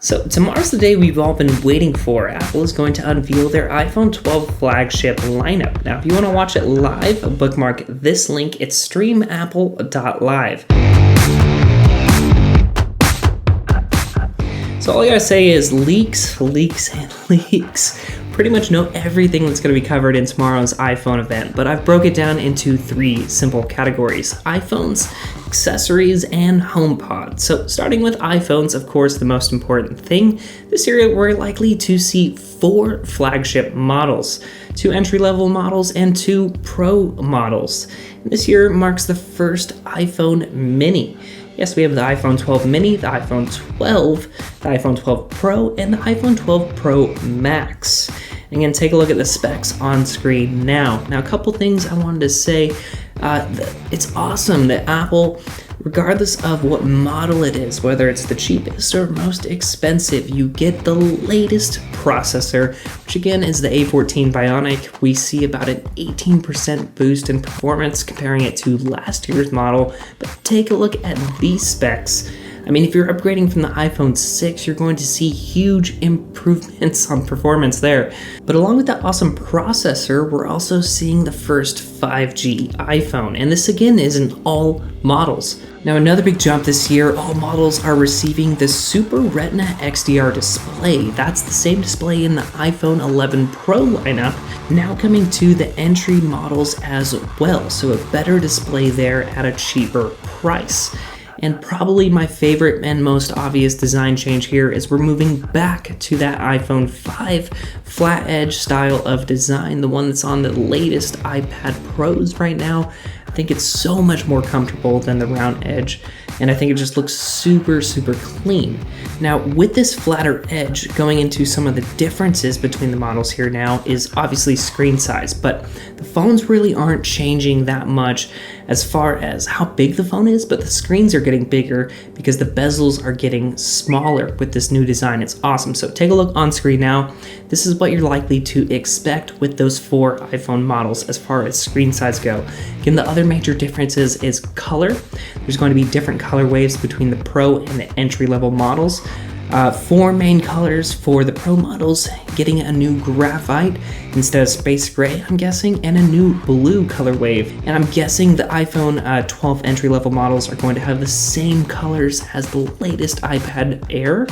So tomorrow's the day we've all been waiting for. Apple is going to unveil their iPhone 12 flagship lineup. Now, if you want to watch it live, bookmark this link. It's streamapple.live. So all I gotta say is leaks, and leaks. Pretty much know everything that's going to be covered in tomorrow's iPhone event, but I've broke it down into 3 simple categories: iPhones, accessories, and HomePod. So starting with iPhones, of course, the most important thing. This year we're likely to see 4 flagship models, 2 entry-level models, and 2 Pro models. And this year marks the first iPhone Mini. Yes, we have the iPhone 12 Mini, the iPhone 12, the iPhone 12 Pro, and the iPhone 12 Pro Max. Again, take a look at the specs on screen now. Now, a couple things I wanted to say. It's awesome that Apple, regardless of what model it is, whether it's the cheapest or most expensive, you get the latest processor, which again is the A14 Bionic. We see about an 18% boost in performance comparing it to last year's model, but take a look at these specs. I mean, if you're upgrading from the iPhone 6, you're going to see huge improvements on performance there. But along with that awesome processor, we're also seeing the first 5G iPhone. And this again is in all models. Now, another big jump this year, all models are receiving the Super Retina XDR display. That's the same display in the iPhone 11 Pro lineup, now coming to the entry models as well. So a better display there at a cheaper price. And probably my favorite and most obvious design change here is we're moving back to that iPhone 5 flat edge style of design, the one that's on the latest iPad Pros right now. I think it's so much more comfortable than the round edge, and I think it just looks super, super clean. Now, with this flatter edge, going into some of the differences between the models here now is obviously screen size, but the phones really aren't changing that much as far as how big the phone is, but the screens are getting bigger because the bezels are getting smaller with this new design. It's awesome. So take a look on screen now. This is what you're likely to expect with those 4 iPhone models as far as screen size go. Again, the other major differences is color. There's going to be different color waves between the Pro and the entry-level models. 4 main colors for the Pro models, getting a new graphite instead of space gray, I'm guessing, and a new blue color wave. And I'm guessing the iPhone 12 entry-level models are going to have the same colors as the latest iPad Air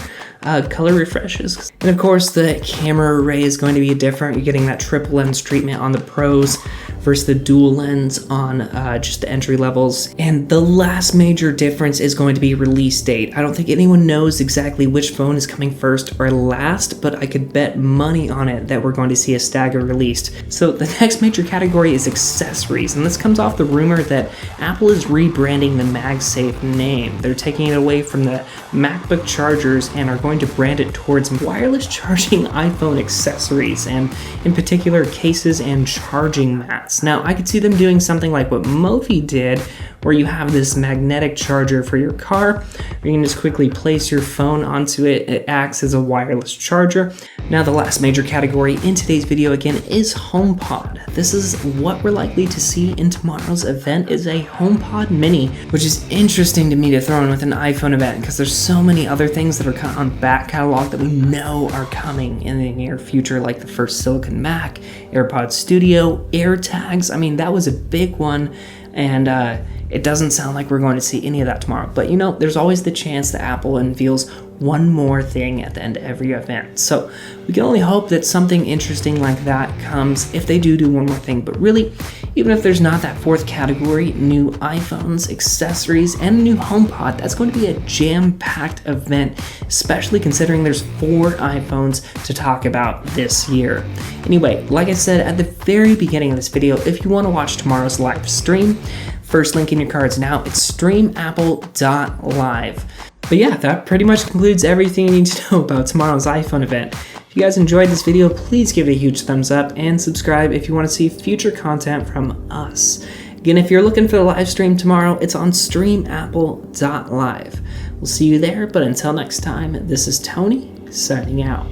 color refreshes. And of course, the camera array is going to be different. You're getting that triple lens treatment on the Pros versus the dual lens on just the entry levels. And the last major difference is going to be release date. I don't think anyone knows exactly which phone is coming first or last, but I could bet money on it that we're going to see a stagger released. So the next major category is accessories, and this comes off the rumor that Apple is rebranding the MagSafe name. They're taking it away from the MacBook chargers and are going to brand it towards wireless charging iPhone accessories, and in particular cases and charging mats. Now, I could see them doing something like what Mophie did, where you have this magnetic charger for your car. You can just quickly place your phone onto it. It acts as a wireless charger. Now, the last major category in today's video again is HomePod. This is what we're likely to see in tomorrow's event, is a HomePod Mini, which is interesting to me to throw in with an iPhone event because there's so many other things that are on back catalog that we know are coming in the near future, like the first Silicon Mac, AirPod Studio, AirTags. I mean, that was a big one, and it doesn't sound like we're going to see any of that tomorrow. But you know, there's always the chance that Apple unveils one more thing at the end of every event. So we can only hope that something interesting like that comes if they do one more thing. But really, even if there's not that 4th category, new iPhones, accessories, and a new HomePod, that's going to be a jam-packed event, especially considering there's 4 iPhones to talk about this year. Anyway, like I said at the very beginning of this video, if you want to watch tomorrow's live stream, first link in your cards now, it's streamapple.live. But yeah, that pretty much concludes everything you need to know about tomorrow's iPhone event. If you guys enjoyed this video, please give it a huge thumbs up and subscribe if you want to see future content from us. Again, if you're looking for the live stream tomorrow, it's on streamapple.live. We'll see you there, but until next time, this is Tony, signing out.